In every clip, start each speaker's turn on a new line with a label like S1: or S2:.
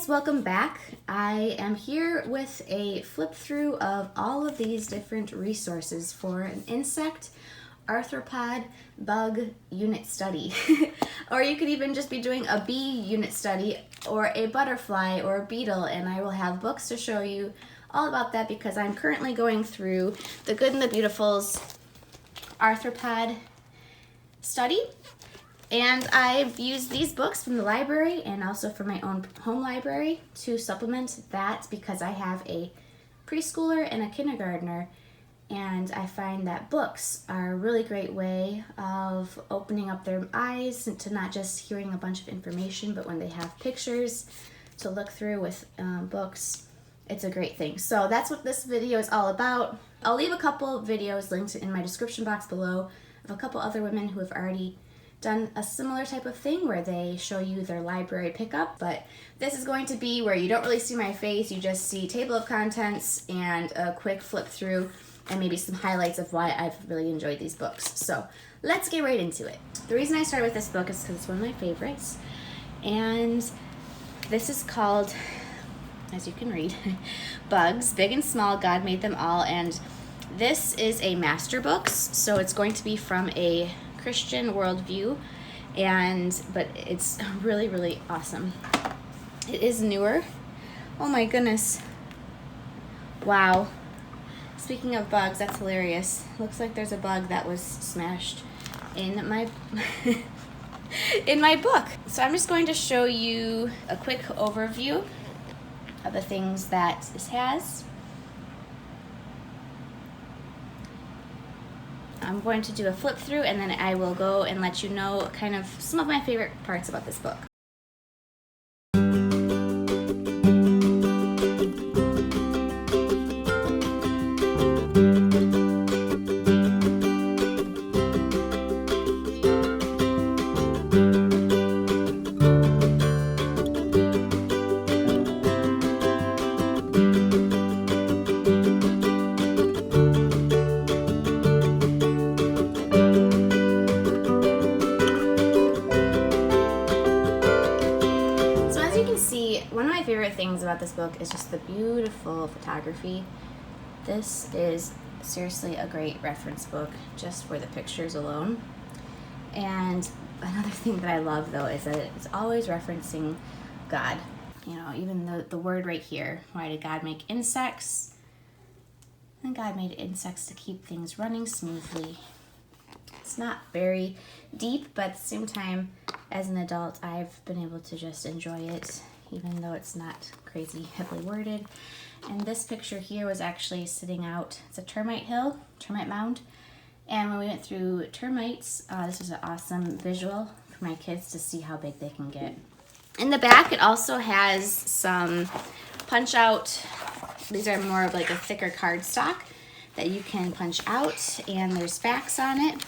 S1: guys, welcome back. I am here with a flip through of all of these different resources for an insect, arthropod, bug unit study. Or you could even just be doing a bee unit study or a butterfly or a beetle, and I will have books to show you all about that because I'm currently going through The Good and the Beautiful's arthropod study. And I've used these books from the library and also from my own home library to supplement that because I have a preschooler and a kindergartner, and I find that books are a really great way of opening up their eyes to not just hearing a bunch of information, but when they have pictures to look through with books, it's a great thing. So that's what this video is all about. I'll leave a couple videos linked in my description box below of a couple other women who have already done a similar type of thing where they show you their library pickup, but this is going to be where you don't really see my face, you just see table of contents and a quick flip through and maybe some highlights of why I've really enjoyed these books. So let's get right into it. The reason I started with this book is because it's one of my favorites, and this is called, as you can read, Bugs, Big and Small, God Made Them All, and this is a master books, so it's going to be from a Christian worldview, but it's really, really awesome. It is newer. Oh my goodness. Wow. Speaking of bugs, that's hilarious. Looks like there's a bug that was smashed in my in my book. So I'm just going to show you a quick overview of the things that this has. I'm going to do a flip through and then I will go and let you know kind of some of my favorite parts about this book. One of my favorite things about this book is just the beautiful photography. This is seriously a great reference book just for the pictures alone. And another thing that I love though is that it's always referencing God. You know, even the word right here, why did God make insects? And God made insects to keep things running smoothly. It's not very deep, but at the same time, as an adult, I've been able to just enjoy it, even though it's not crazy heavily worded. And this picture here was actually sitting out. It's a termite mound. And when we went through termites, this was an awesome visual for my kids to see how big they can get. In the back, it also has some punch out. These are more of like a thicker cardstock that you can punch out, and there's facts on it.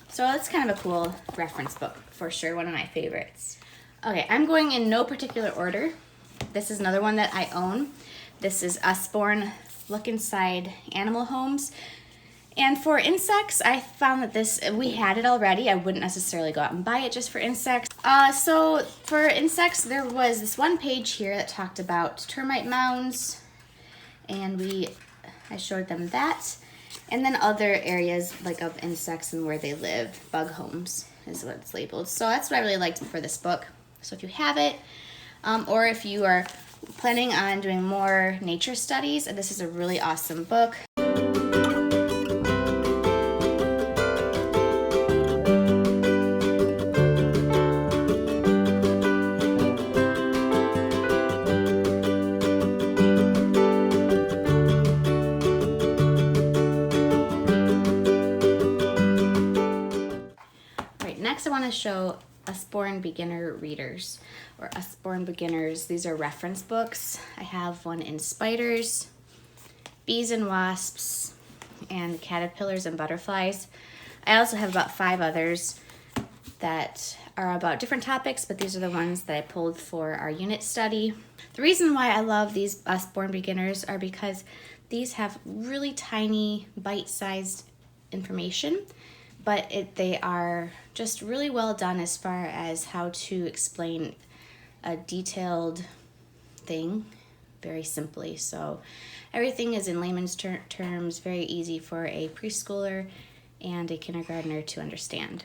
S1: So it's kind of a cool reference book for sure, one of my favorites. Okay, I'm going in no particular order. This is another one that I own. This is Usborne Look Inside Animal Homes. And for insects, I found that we had it already. I wouldn't necessarily go out and buy it just for insects. So for insects, there was this one page here that talked about termite mounds, and I showed them that. And then other areas like of insects and where they live, bug homes is what it's labeled. So that's what I really liked for this book. So if you have it, or if you are planning on doing more nature studies, this is a really awesome book. Next, I want to show Usborne Beginner Readers, or Usborne Beginners. These are reference books. I have one in spiders, bees and wasps, and caterpillars and butterflies. I also have about 5 others that are about different topics, but these are the ones that I pulled for our unit study. The reason why I love these Usborne Beginners are because these have really tiny, bite-sized information, but they are just really well done as far as how to explain a detailed thing very simply. So everything is in layman's terms, very easy for a preschooler and a kindergartner to understand.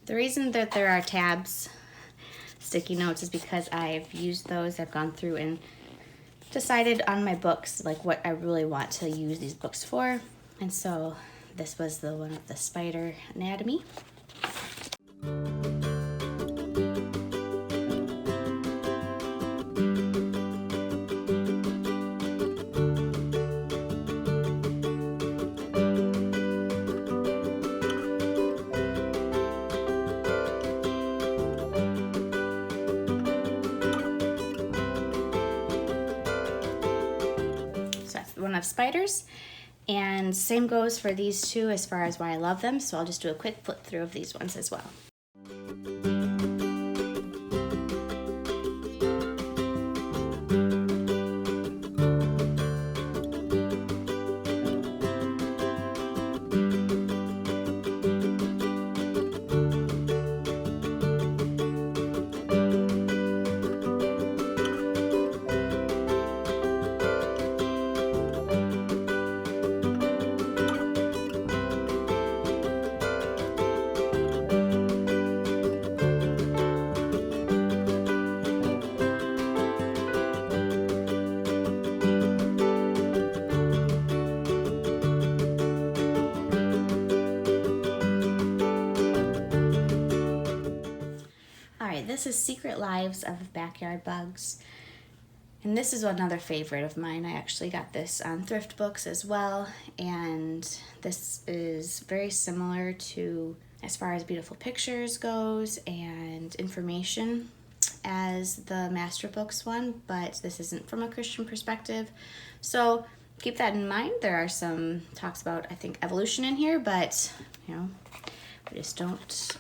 S1: The reason that there are tabs, sticky notes, is because I've used those. I've gone through and decided on my books like what I really want to use these books for. And so this was the one of the spider anatomy. One of spiders, and same goes for these two as far as why I love them, so I'll just do a quick flip through of these ones as well. This is Secret Lives of Backyard Bugs, and this is another favorite of mine. I actually got this on thrift books as well, and this is very similar to, as far as beautiful pictures goes and information, as the Master Books one, but this isn't from a Christian perspective, so keep that in mind. There are some talks about, I think, evolution in here, but you know, we just don't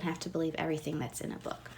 S1: have to believe everything that's in a book.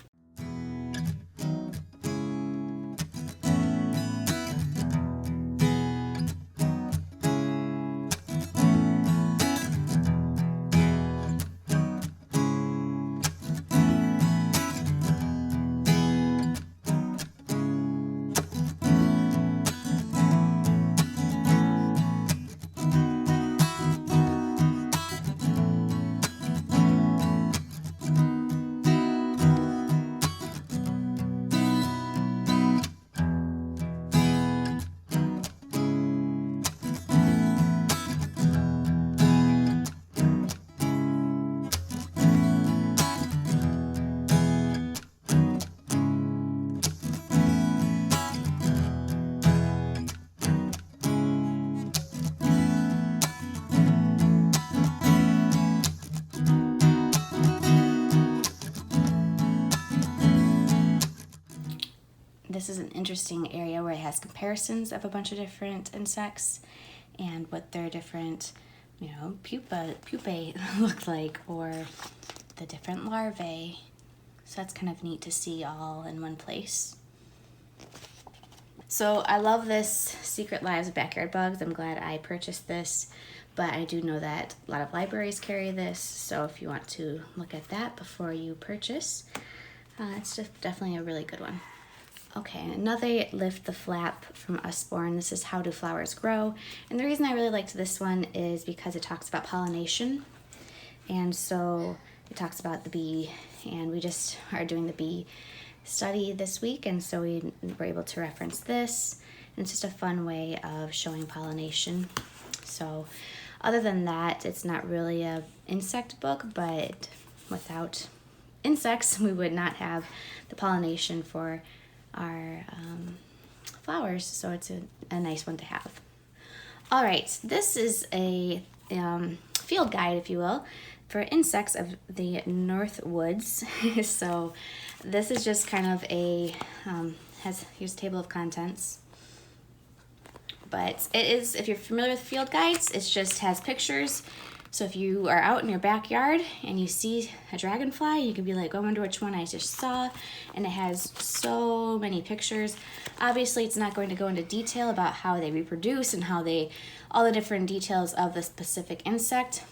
S1: This is an interesting area where it has comparisons of a bunch of different insects and what their different, pupae look like, or the different larvae. So that's kind of neat to see all in one place. So I love this Secret Lives of Backyard Bugs. I'm glad I purchased this, but I do know that a lot of libraries carry this, so if you want to look at that before you purchase, it's just definitely a really good one. Okay, another Lift the Flap from Usborne. This is How Do Flowers Grow? And the reason I really liked this one is because it talks about pollination. And so it talks about the bee, and we just are doing the bee study this week, and so we were able to reference this. And it's just a fun way of showing pollination. So other than that, it's not really a insect book, but without insects, we would not have the pollination for our flowers, so it's a nice one to have. All right, this is a field guide, if you will, for insects of the North Woods. So this is just kind of a, here's a table of contents. But it is, if you're familiar with field guides, it just has pictures. So if you are out in your backyard and you see a dragonfly, you can be like, I wonder which one I just saw. And it has so many pictures. Obviously, it's not going to go into detail about how they reproduce and how they, all the different details of the specific insect,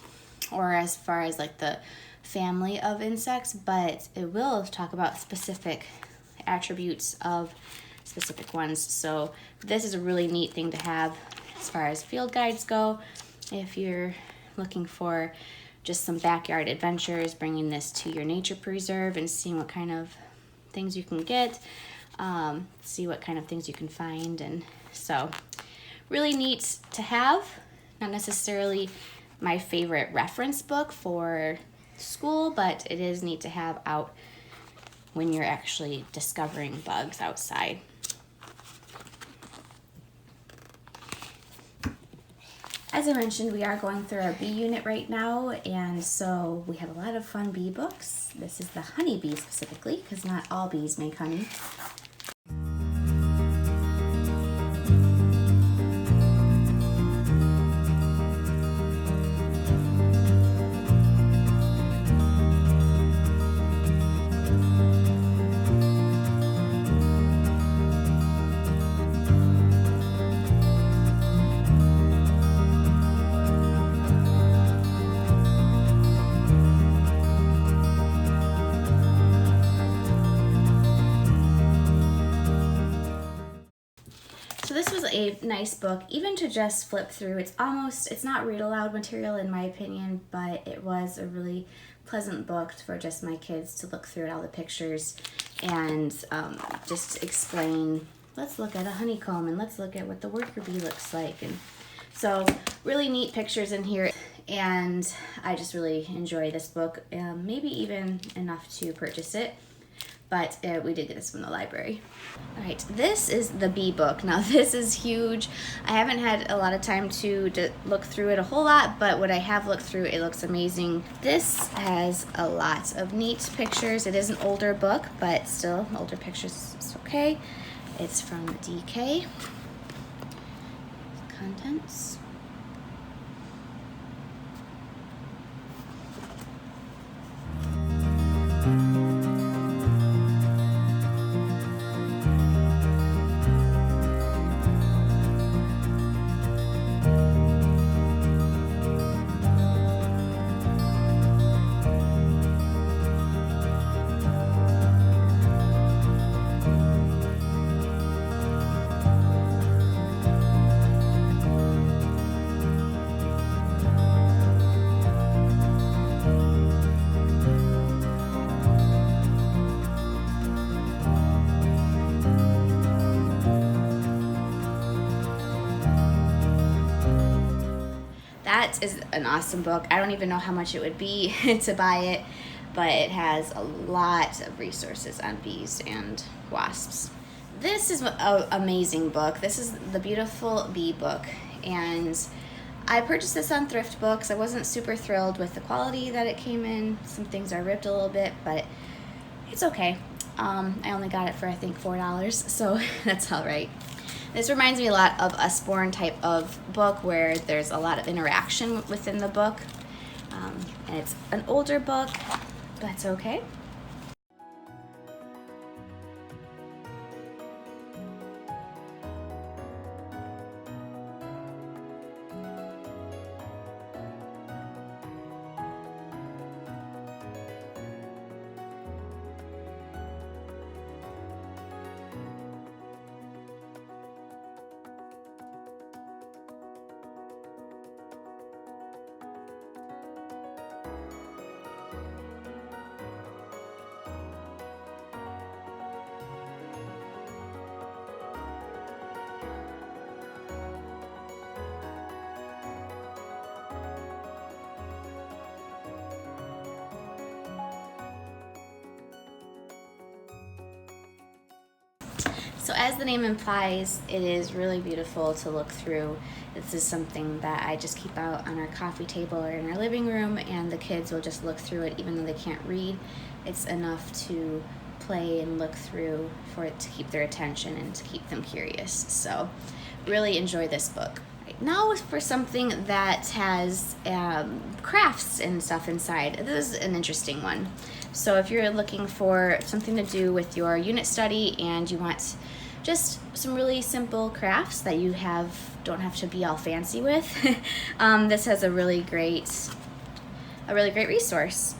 S1: or as far as like the family of insects, but it will talk about specific attributes of specific ones. So this is a really neat thing to have as far as field guides go. If you're looking for just some backyard adventures, bringing this to your nature preserve and seeing what kind of things you can get, see what kind of things you can find. And so really neat to have. Not necessarily my favorite reference book for school, but it is neat to have out when you're actually discovering bugs outside. As I mentioned, we are going through our bee unit right now, and so we have a lot of fun bee books. This is the honey bee specifically, because not all bees make honey. So this was a nice book, even to just flip through. It's not read aloud material in my opinion, but it was a really pleasant book for just my kids to look through all the pictures and just explain, let's look at a honeycomb and let's look at what the worker bee looks like. And so really neat pictures in here, and I just really enjoy this book, maybe even enough to purchase it. But we did get this from the library. All right, this is the bee book. Now this is huge. I haven't had a lot of time to look through it a whole lot, but what I have looked through, it looks amazing. This has a lot of neat pictures. It is an older book, but still, older pictures is okay. It's from DK. Contents. That is an awesome book. I don't even know how much it would be to buy it, but it has a lot of resources on bees and wasps. This is an amazing book. This is the Beautiful Bee book, and I purchased this on Thrift Books. I wasn't super thrilled with the quality that it came in. Some things are ripped a little bit, but it's okay. I only got it for I think $4, so that's all right. This reminds me a lot of a Sporn type of book where there's a lot of interaction within the book. And it's an older book, but that's okay. So as the name implies, it is really beautiful to look through. This is something that I just keep out on our coffee table or in our living room, and the kids will just look through it even though they can't read. It's enough to play and look through for it to keep their attention and to keep them curious. So really enjoy this book. Now for something that has crafts and stuff inside. This is an interesting one. So if you're looking for something to do with your unit study and you want just some really simple crafts that you don't have to be all fancy with, this has a really great resource.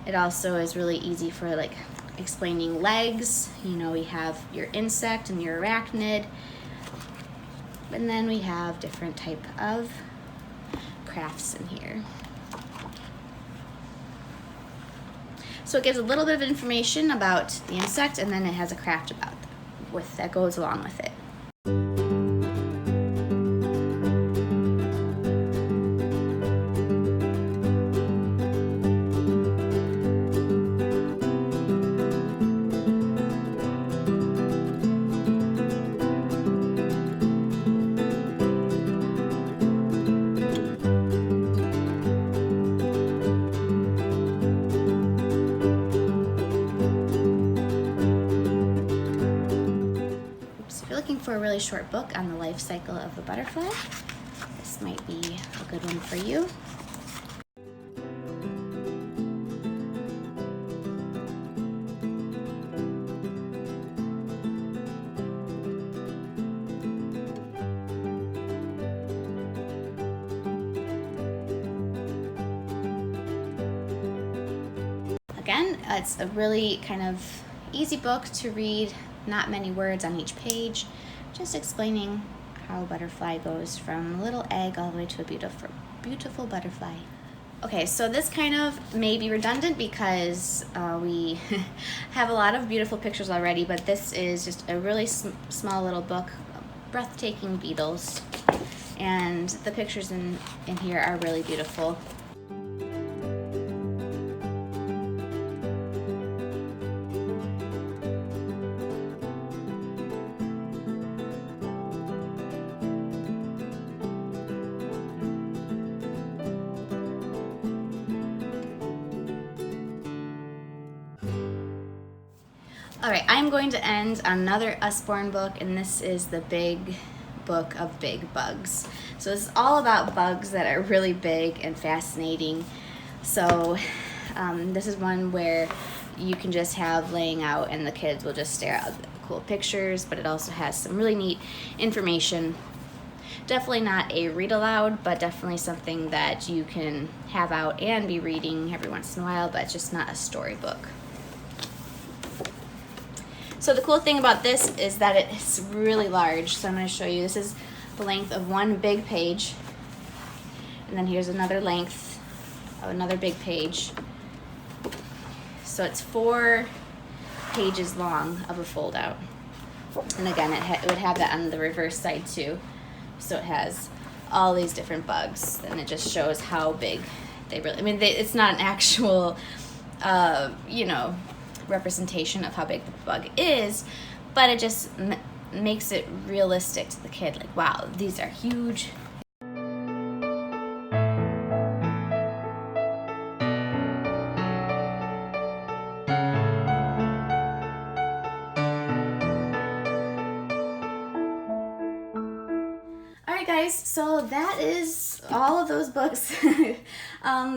S1: It also is really easy for like explaining legs. You know, we have your insect and your arachnid. And then we have different type of crafts in here. So it gives a little bit of information about the insect, and then it has a craft about that goes along with it. For a really short book on the life cycle of the butterfly, this might be a good one for you. Again, it's a really kind of easy book to read, not many words on each page. Just explaining how a butterfly goes from a little egg all the way to a beautiful butterfly. Okay, so this kind of may be redundant because we have a lot of beautiful pictures already, but this is just a really small little book, breathtaking beetles, and the pictures in here are really beautiful. All right, I'm going to end on another Usborne book, and this is the Big Book of Big Bugs. So this is all about bugs that are really big and fascinating. So this is one where you can just have laying out and the kids will just stare at the cool pictures, but it also has some really neat information. Definitely not a read aloud, but definitely something that you can have out and be reading every once in a while, but it's just not a storybook. So the cool thing about this is that it's really large. So I'm going to show you, this is the length of one big page. And then here's another length of another big page. So it's 4 pages long of a fold out. And again, it would have that on the reverse side too. So it has all these different bugs, and it just shows how big they really, it's not an actual, you know, representation of how big the bug is, but it just makes it realistic to the kid, like, wow, these are huge. Alright guys, so that is all of those books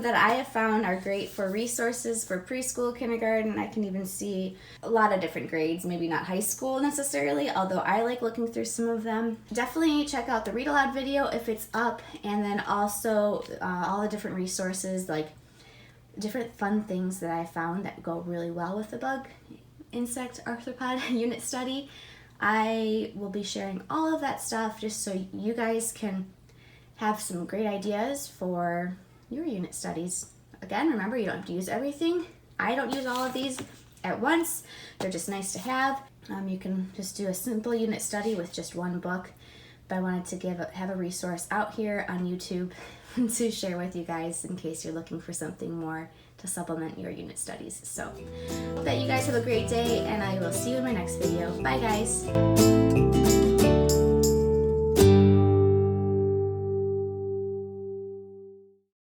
S1: that I have found are great for resources for preschool, kindergarten. I can even see a lot of different grades, maybe not high school necessarily, although I like looking through some of them. Definitely check out the read aloud video if it's up, and then also all the different resources, like different fun things that I found that go really well with the bug insect arthropod unit study. I will be sharing all of that stuff just so you guys can have some great ideas for your unit studies. Again, remember, you don't have to use everything. I don't use all of these at once. They're just nice to have. You can just do a simple unit study with just one book, but I wanted to have a resource out here on YouTube to share with you guys in case you're looking for something more to supplement your unit studies. So, hope that you guys have a great day, and I will see you in my next video. Bye guys!